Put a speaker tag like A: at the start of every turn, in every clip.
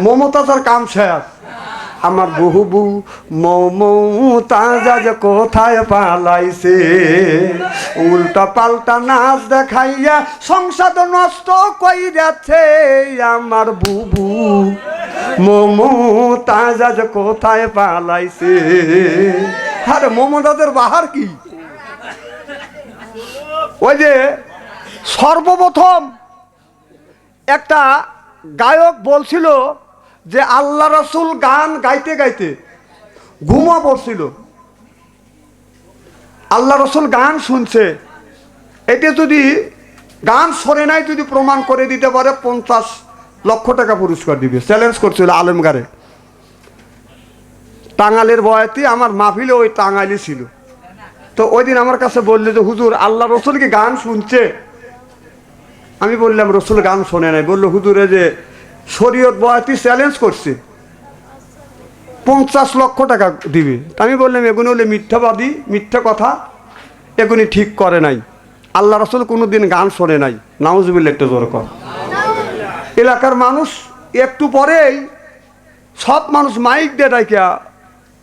A: মমতাজের কাম শেষ। আমার বহুবু মমতাজ আজ কোথায় পালাইছে, উল্টা পাল্টা নাচ দেখাইয়া সংসার নষ্ট কইরাছে। আমার বুবু মমতাজ আজ কোথায় পালাইছে। আরে মমতাজের বাহার কি? ওই যে সর্বপ্রথম একটা গায়ক বলছিল যে আল্লাহ রসুল গান গাইতে গাইতে ঘুমা পড়ছিল। আল্লাহ রসুল গান শুনছে, এটা যদি গান শোনে নাই যদি প্রমাণ করে দিতে পারে 50 লক্ষ টাকা পুরস্কার দিবে, চ্যালেঞ্জ করছিল আলেমগারে। টাঙ্গালের বয়াতি আমার মাহফিলে ওই টাঙ্গাইলি ছিল। তো ওই দিন আমার কাছে বললে যে হুজুর আল্লাহ রসুল কি গান শুনছে? আমি বললাম রসুল গান শোনে নাই। বললো হুজুরে যে শরীয়ত বয়াতি চ্যালেঞ্জ করছে 50 লক্ষ টাকা দিবে। আমি বললাম এগুলো হলে মিথ্যাবাদী, মিথ্যা কথা, এগুলি ঠিক করে নাই। আল্লাহ রসুল কোনোদিন গান শোনে নাই। নাউজুবিল্লাহ, একটু জোর কর। এলাকার মানুষ একটু পরেই সব মানুষ মাইক দিয়ে ডাইকা,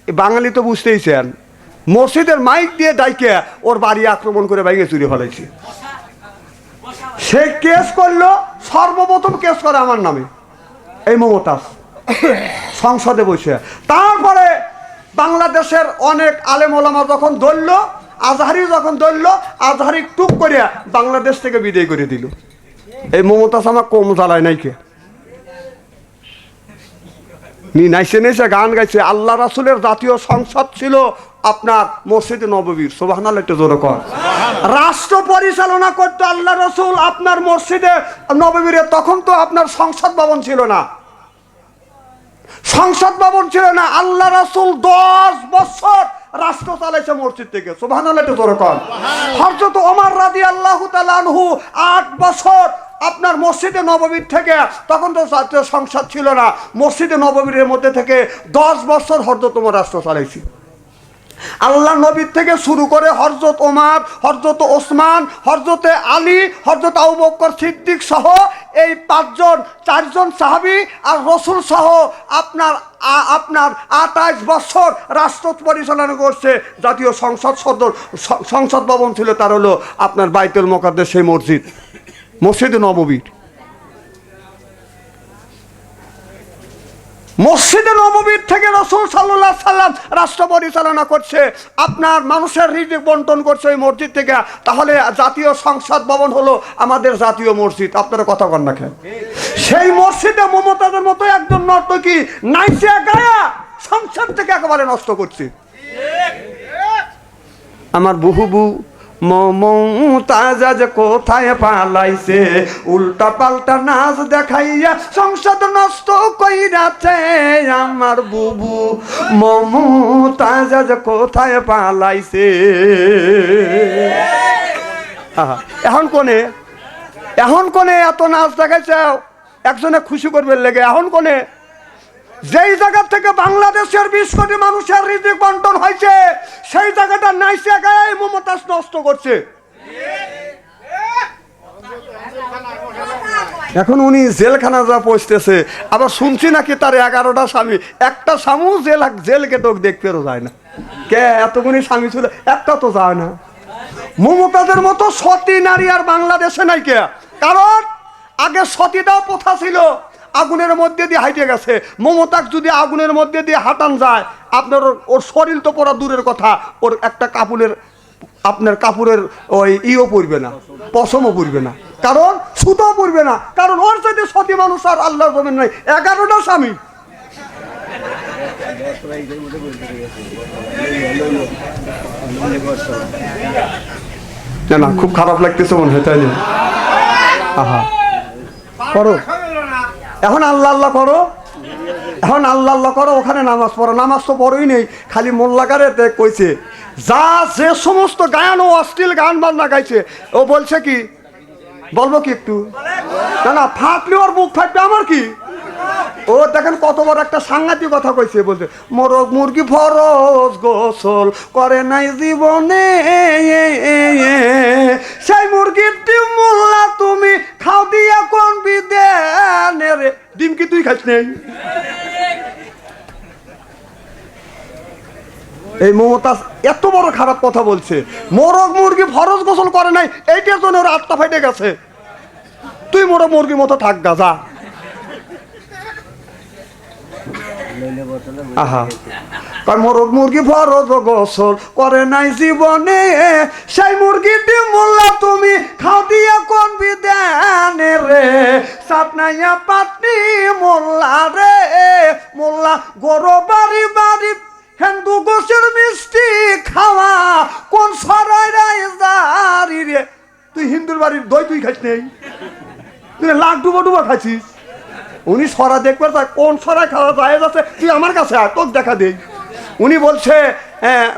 A: বাঙালি তো বুঝতেই চান, মসজিদের মাইক দিয়ে ডাইকা ওর বাড়ি আক্রমণ করে বাইকে চুরি ফেলাইছে। সে কেস করলো, সর্বপ্রথম কেস করে আমার নামে এই মমতাজ সংসদে বসে। তারপরে বাংলাদেশের অনেক আলেম ওলামা যখন ধরল, আজহারি যখন ধরল, আজহারি টুক করিয়া বাংলাদেশ থেকে বিদায় করে দিল। এই মমতাজ আমার কম জ্বালায় নাই কে? নাইছে নাইছে গান গাইছে। আল্লাহ রাসূলের জাতীয় সংসদ ছিল আপনার মসজিদে নববীর। সুবহানাল্লাহ, একটু জোরে কর। রাষ্ট্র পরিচালনা করতো আল্লাহ রাসূল আপনার মসজিদে নববীরে। তখন তো আপনার সংসদ ভবন ছিল না, সংসদ ভবন ছিল না। আল্লাহ রাসূল 10 বছর রাষ্ট্র চালাইছে মসজিদ থেকে। সুবহানাল্লাহ, একটু জোরে কর। হযরত ওমর রাদিয়াল্লাহু তাআলা আনহু 8 বছর আপনার মসজিদে নববীর থেকে, তখন তো জাতীয় সংসদ ছিল না, মসজিদে নববীর মধ্যে থেকে 10 বছর হযরত ওমর রাষ্ট্র চালাইছে। আল্লাহ নবীর থেকে শুরু করে হযরত ওমর, হযরত ওসমান, হযরত আলী, হযরত আবু বকর সিদ্দিক সহ এই 4জন সাহাবী আর রসুল সহ আপনার 28 বছর রাষ্ট্র পরিচালনা করছে। জাতীয় সংসদ ভবন ছিল তার হলো আপনার বাইতুল মুকাদ্দাস, সেই মসজিদে নববীর। মসজিদে নববীর থেকে রাসূল সাল্লাল্লাহু আলাইহি সাল্লাম রাষ্ট্র পরিচালনা করছে, আপনার মানুষের রিজিক বন্টন করছে ওই মসজিদ থেকে। তাহলে জাতীয় সংসদ ভবন হলো আমাদের জাতীয় মসজিদ। আপনারা কথা কন না কেন? সেই মসজিদে মমতাজের মতো একজন নর্তকী নাইচে গায়া সংসদ থেকে একেবারে নষ্ট করছে। আমার বহুবু মমতাজ আজ কোথায় পালাইছে, উল্টা পাল্টা নাচ দেখাইয়া সংসদ নষ্ট কইরাছে। আমার বুবু মমতাজ আজ কোথায় পালাইছে। এখন কোনে এত নাচ দেখাইছে একজনে খুশি করবে লেগে। এখন কোনে যেই জায়গা থেকে বাংলাদেশের 20 কোটি মানুষের রিজিক বন্টন হয়েছে, সেই জায়গাটা নাইসে গায়ে মমতাজ নষ্ট করছে। এখন উনি জেলখানা যা পৌঁছতেছে। আবার শুনছি নাকি তার 11টা স্বামী, একটা স্বামী জেলকে টোক দেখতেও যায় না। কে এতগুলি স্বামী ছিল, একটা তো যায় না। মমতাজের মতো সতী নারী আর বাংলাদেশে নাই কে? কারণ আগে সতীদাও প্রথা ছিল, আগুনের মধ্যে দিয়ে হাইটে গেছে। মমতাজ যদি আগুনের মধ্যে দিয়ে হাঁটান যায়, আপনার ওর শরীর তো পড়া দূরের কথা, ওর একটা কাপড়ের ওই ইও পড়বে না, পশমও পড়বে না, কারণ সুতাও পড়বে না। কারণ ওর সাথে সতী মানুষ আর আল্লাহর জমিন নাই। 11টা স্বামী। না খুব খারাপ লাগতেছে মনে হয়, তাই না? আহা, করো এখন আল্লাহ আল্লাহ করো, এখন আল্লাহ আল্লাহ করো, ওখানে নামাজ পড়ো। নামাজ তো পড়োই নেই, খালি মোল্লাকারে কইছে যা যে সমস্ত গান ও অশ্লীল গান বাজনা গাইছে। ও বলছে কি, বলবো কি একটু? না ফাটলে ওর মুখ ফাটবে, আমার কি? ও দেখেন কত বড় একটা সাংঘাতিক কথা কইছে। বলছে মোরগ মুরগি ফরজ গোসল করে নাই জীবনে, সেই মুরগির ডিম মোল্লা তুমি খাও দিয়া কোন বিদেনে রে। ডিম কি তুই খাস নেই? এই মমতাজ এত বড় খারাপ কথা বলছে। মোরগ মুরগি ফরজ গোসল করে নাই, এইটার জন্য ওর আত্মা ফাইটে গেছে। তুই মোরগ মুরগির মতো থাক গা, যা। আহা, মোরগ মুরগি ফরজ গোসল করে নাই জীবনে, সেই মুরগিটি মোল্লা তুমি খাও দিয়া কোন বিধানে রে। সাতনাইয়া পাতনি মোল্লা রে, মোল্লা গরো বাড়ি বাড়ি হিন্দু গোসের মিষ্টি খাওয়া কোন সরাই রাই রে। তুই হিন্দুর বাড়ির দই তুই খাইস নেই, তুই লাখ ডুবো ডুবো খাইছিস। উনি সরা দেখবে কোন সরাই খাওয়া যায় যাচ্ছে, তুই আমার কাছে আয়, তোর দেখা দেই। উনি বলছে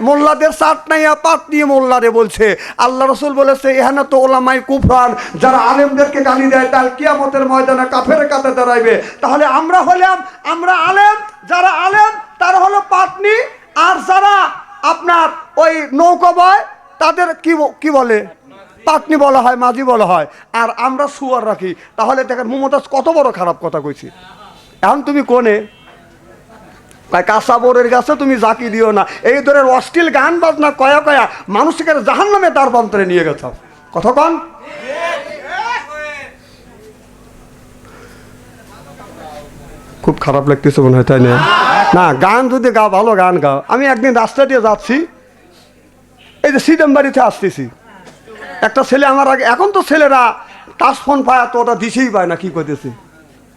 A: মোল্লাদের চাট নাইয়া পাট নিয়ে মোল্লারে বলছে। আল্লাহ রসুল বলেছে এখানে তো ওলামাই কুফরান, যারা আলেমদেরকে গালি দেয় তার কিয়ামতের ময়দানে কাফের কাতে দাঁড়াইবে। তাহলে আমরা হলাম, আমরা আলেম, যারা আলেম তারা হলো পাটনি, আর যারা আপনার ওই নৌকা বয় তাদের কি বলে, পাটনি বলা হয়, মাঝি বলা হয়। আর আমরা সুয়ার রাখি। তাহলে দেখেন মমতাজ কত বড় খারাপ কথা কইছি। এখন তুমি কোনে তাই কাঁচাবোরের গাছে তুমি জাকি দিও না, এই ধরনের অশ্লীল গান বাজনা কয়া কয়া মানুষকে জাহান নামে তার প্রান্তরে নিয়ে গেছ। কথা কন। খুব খারাপ লাগতেছে মনে হয়, তাই না? না, গান যদি গাও, ভালো গান গাও। আমি একদিন রাস্তা দিয়ে যাচ্ছি, এই যে সিদেমবাড়িতে আসতেছি, একটা ছেলে আমার আগে, এখন তো ছেলেরা টাচ ফোন পায় তো ওটা দিছেই পায় না, কি করতেছে।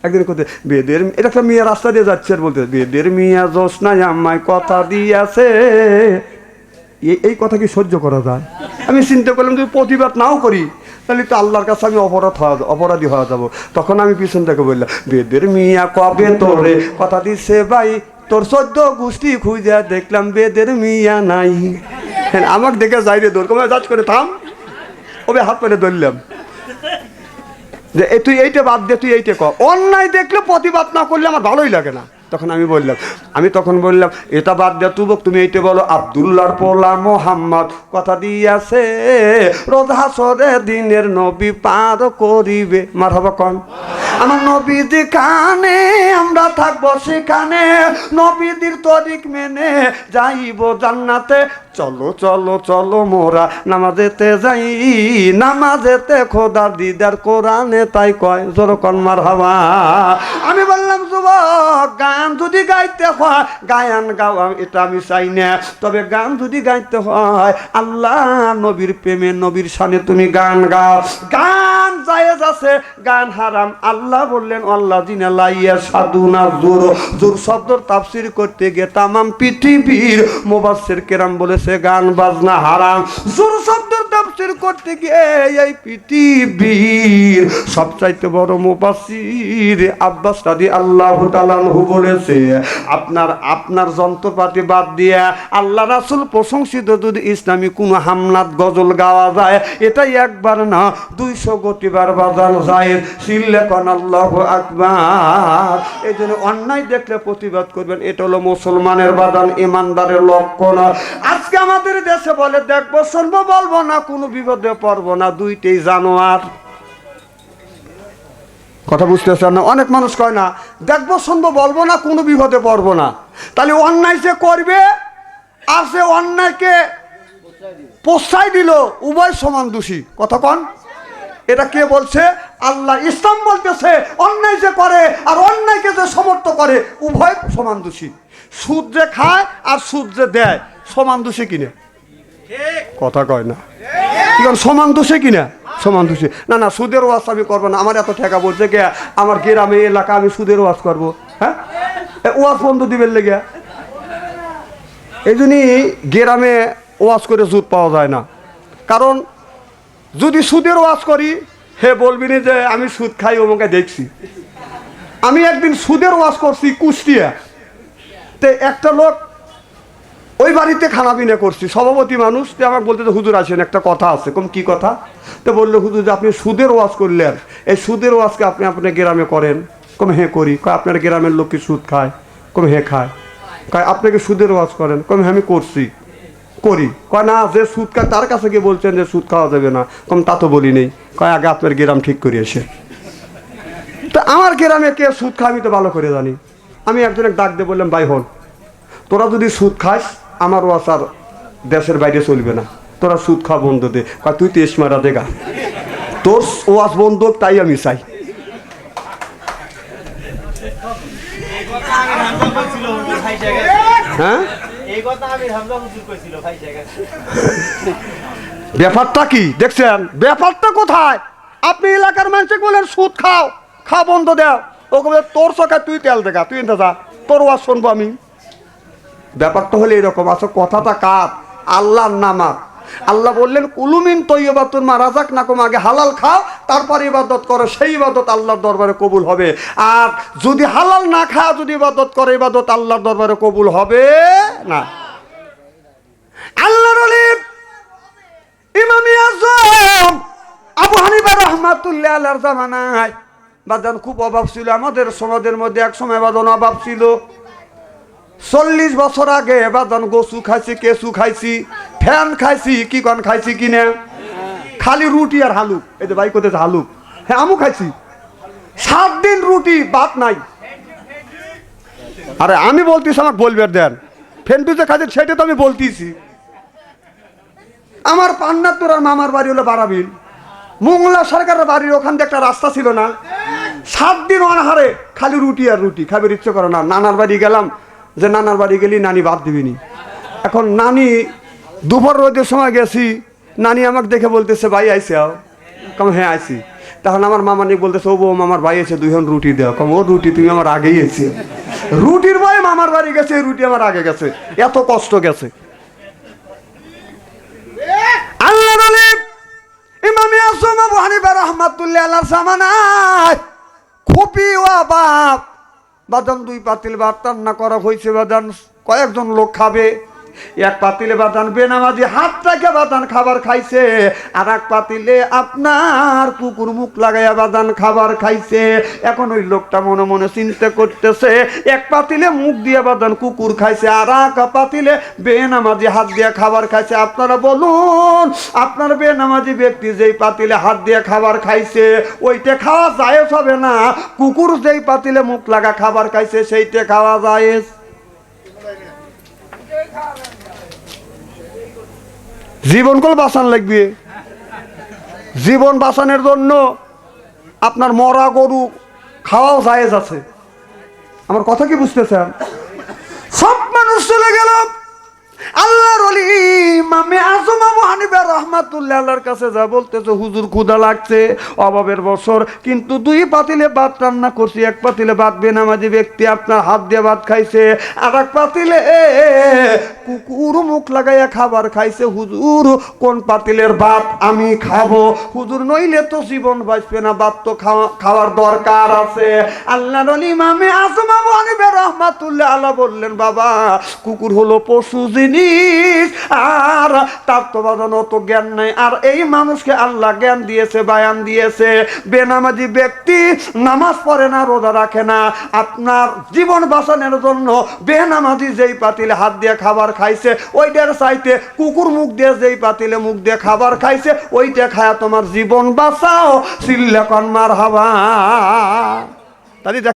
A: একদিন করতে বেদের, এটা একটা মেয়ে রাস্তা দিয়ে যাচ্ছে আর বলতে বেদের মিয়া জোসনায় আমায় কথা দিয়েছে। এই কথা কি সহ্য করা যায়? আমি চিন্তা করলাম যদি প্রতিবাদ নাও করি তাহলে তো আল্লাহর কাছে আমি অপরাধী হওয়া যাব। তখন আমি পিছন থেকে বললাম বেদের মিয়া কবে তোরে কথা দিছে ভাই, তোর 14 গোষ্ঠী খুঁজে দেখলাম বেদের মিয়া নাই। আমাকে দেখে যাই রে দৌড় কমে যাচ করে থাম, ওবে হাত পেরে ধরলাম যে তুই এইটা বাদ দে, তুই এইটা কর। অন্যায় দেখলে প্রতিবাদ না করলে আমার ভালোই লাগে না। তখন আমি তখন বললাম এটা বাদ দে তুবক, তুমি এইটা বলো আব্দুল্লাহর পোলা মোহাম্মদ কথা দিয়াছে রোজা সরে দিনের নবী পার করিবে। মারহাবা কন। আমার নবী যেখানে আমরা থাকবো সেখানে, নবীদের তরিক মেনে যাইব জান্নাতে। চলো চলো চলো মোরা নামাজেতে যাই, নামাজেতে খোদার দিদার কোরআনে তাই কয়। জোরকন মারহাবা। আমি বললাম যুবক, গান যদি গাইতে হয় গায়ান গাও, এটা আমি চাই না। তবে গান যদি গাইতে হয় আল্লাহ নবীর প্রেমে নবীর শানে তুমি গান গাও। গান জায়েজ আছে, গান হারাম। আল্লাহ বললেন আল্লাহ জিনা লাইয়া সাধুনা জোর। জোর শব্দর তাফসীর করতে গিয়ে তামাম পৃথিবীর মুফাসসির কেরাম বলেছে গান বাজনা হারাম। জোর শব্দর তাফসীর করতে গিয়ে এই পৃথিবীর সবচাইতে বড় মুফাসসির আব্বাস রাদিয়াল্লাহু তাআলা আনহু বলেছে আপনার যন্ত্রপাতি বাদ দিয়ে আল্লাহ রাসূল প্রশংসিত যদি ইসলামী কোন হামনাত গজল গাওয়া যায়, এটাই একবার না 200 কোটিবার বাজানো যায়। সিল্লেকন আল্লাহু আকবার। এই জন্য অন্যায় দেখলে প্রতিবাদ করবেন, এটা হলো মুসলমানের বাদান, ইমানদারের লক্ষণ। আজকে আমাদের দেশে বলে দেখবো শুনবো বলবো না, কোনো বিপদে পড়বো না, দুইটাই জানোয়ার। কথা বুঝতেছেন না? অনেক মানুষ কয় না দেখবো শুনবো বলবো না, কোনো বিপদে পড়বো না। তাহলে অন্যায় যে করবে আর সে অন্যায়কে প্রশ্রয় দিল, উভয় সমান দোষী। কথা কন। এটা কে বলছে? আল্লাহ। ইসলাম বলতেছে অন্যায় যে করে আর অন্যায়কে যে সমর্থন করে উভয় সমান দোষী। সুদ যে খায় আর সুদ যে দেয় সমান দোষী কিনা? কথা কয় না। সমান দোষে কিনা? সমান দোষী। না না, সুদের ওয়াজ আমি করবো না, আমার এত টাকা বলছে কে, আমার গ্রামে এলাকা আমি সুদের ওয়াজ করবো? হ্যাঁ, ওয়াজ বন্ধ দিবেন লেগে। এই জন্যই গ্রামে ওয়াজ করে সুদ পাওয়া যায় না। কারণ যদি সুদের ওয়াজ করি হে বলবি না যে আমি সুদ খাই ওমকে দেখছি। আমি একদিন সুদের ওয়াজ করছি কুষ্টিয়া, তে একটা লোক ওই বাড়িতে খানা পিনা করছি, সভাপতি মানুষ। তো আমাকে বলতে হুজুর আসেন, একটা কথা আছে। কম কি কথা? তো বললো হুজুর যে আপনি সুদের ওয়াজ করলেন, এই সুদের ওয়াজকে আপনি আপনার গ্রামে করেন? কম হ্যাঁ করি। কয় আপনার গ্রামের লোক কি সুদ খায়? কম হ্যাঁ খায়। কয় আপনি কি সুদের ওয়াজ করেন? কম হ্যাঁ আমি করছি। করি। কয় না, যে সুদ খায় তার কাছে গিয়ে বলছেন যে সুদ খাওয়া যাবে না। কম তা তো বলি নেই। কয় আগে আপনার গ্রাম ঠিক করি এসে। তো আমার গ্রামে কে সুদ খায় আমি তো ভালো করে জানি। আমি একজনের ডাক দিয়ে বললাম, ভাই হন, তোরা যদি সুদ খাস আমার ওয়াজ আর দেশের বাইরে চলবে না, তোরা সুদ খাওয়া বন্ধ দে। কয় তুই তো ইসমারা দেখা, তোর ওয়াজ বন্ধ, তাই আমি চাই। হ্যাঁ, ব্যাপারটা কি দেখছেন? ব্যাপারটা কোথায়? আপনি এলাকার মানুষকে বলেন সুদ খাও, খা বন্ধ দেও, ওকে বলে তোর চোখে তুই তেল দেখা, তুই যা, তোর ওয়াজ শুনবো আমি। ব্যাপারটা হলে এরকম। আছে কথাটা কার? আল্লাহর নামাজ। আল্লাহ বললেন কুলুমিন তৈয়বাতুন মা রাযাকনাকুম, আগে হালাল খাও তারপর ইবাদত করো, সেই ইবাদত আল্লাহর দরবারে কবুল হবে। আর যদি হালাল না খাও যদি ইবাদত করে, ইবাদত আল্লাহর দরবারে কবুল হবে না। আল্লাহর ওলি ইমাম আযম আবু হানিফা রাহমাতুল্লাহ আলাইহির জামানায় বাজান খুব অভাব ছিল। আমাদের সমাজের মধ্যে এক সময় বাজান অভাব ছিল। 40 বছর আগে বাজান গোসু খাইছি, কেসু খাইছি, ফ্যান খাইছি, কি কন খাইছি কিনে, খালি রুটি আর হালুক। এই যে ভাই কোথায় হালুক, হ্যাঁ আমু খাইছি। 7 দিন রুটি ভাত নাই। আরে আমি বলতেছি, আমাকে বলবে দেন, ফেন্টু যে খাইছে সেটা তো আমি বলতেছি। আমার পান্নাতুর আর মামার বাড়ি হলো বারাবিল, মোংলা সরকারের বাড়ির ওখান দিয়ে একটা রাস্তা ছিল না। 7 দিন অনাহারে খালি রুটি আর রুটি, খাবার ইচ্ছে করে না। নানার বাড়ি গেলাম, যে নানার বাড়ি গেলি নানি ভাত দিবিনি। এখন নানি দুপুর রোদের সময় গেছি, নানি আমাকে দেখে বলতেছে ভাই আইসে আও। কম হ্যাঁ আইসি। তখন আমার মামা নিয়ে বলতেছে, ও বউ মামার ভাই এসে 2 রুটি দেওয়া। কম ও রুটি তুমি আমার আগেই এসে, রুটির ভাই মামার বাড়ি গেছে, রুটি আমার আগে গেছে, এত কষ্ট গেছে। আল্লাহ বলে ইমাম আযম আবু হানিফা রাহমাতুল্লাহ আলাইহির জামানায় খুবই অভাব। বাদাম 2 পাতিল ভাত রান্না করা হয়েছে। বাদান কয়েকজন লোক খাবে। 1 পাতিলে বাদান বেনামাজি হাত থেকে বাদান খাবার খাইছে, আর 1 পাতিলে আপনার কুকুর মুখ লাগাইয়া বাদান খাবার খাইছে। এখন ওই লোকটা মনে মনে চিন্তা করতেছে, 1 পাতিলে মুখ দিয়ে বাদান কুকুর খাইছে, আর 1 পাতিলে বেনামাজি হাত দিয়ে খাবার খাইছে। আপনারা বলুন, আপনার বেনামাজি ব্যক্তি যেই পাতিলে হাত দিয়ে খাবার খাইছে ওইটা খাওয়া জায়েজ হবে না, কুকুর যেই পাতিলে মুখ লাগা খাবার খাইছে সেইটা খাওয়া জায়েজ? জীবন কল বাঁচান লাগবে। জীবন বাঁচানোর জন্য আপনার মরা গরু খাওয়াও জায়েজ আছে। আমার কথা কি বুঝতেছেন? সব মানুষ চলে গেল। আল্লাহর ওলি ইমাম আযম আবু হানিফা রাহমাতুল্লাহ আলাইহির কাছে যা বলতেছে, হুজুর ক্ষুধা লাগছে, অভাবের বছর, কিন্তু 2 পাতিলে ভাত রান্না করছি। 1 পাতিলে ভাত বেনামাজি ব্যক্তি আপনার হাত দিয়ে ভাত খাইছে, আর 1 পাতিলে কুকুর মুখ লাগাইয়া খাবার খাইছে। হুজুর কোন পাতিলের ভাত আমি খাবো? হুজুর নইলে তো জীবন বাঁচবে না, ভাত তো খাওয়ার দরকার আছে। আল্লাহর ওলি ইমাম আযম আবু হানিফা রাহমাতুল্লাহ আলাইহি বললেন, বাবা কুকুর হলো পশু জিনিস, আর তার তো বাজানো অত জ্ঞান নাই। আর এই মানুষকে আল্লাহ জ্ঞান দিয়েছে, বায়ান দিয়েছে। বেনামাজি ব্যক্তি নামাজ পড়ে না, রোজা রাখে না, আপনার জীবন বাঁচানোর জন্য বেনামাজি যেই পাতিলে হাত দিয়ে খাবার খাইছে ওইটার চাইতে কুকুর মুখ দিয়ে যেই পাতিলে মুখ দিয়ে খাবার খাইছে ওইটা খায়া তোমার জীবন বাঁচাও। চিল্লা কন মারহাবা। তাহলে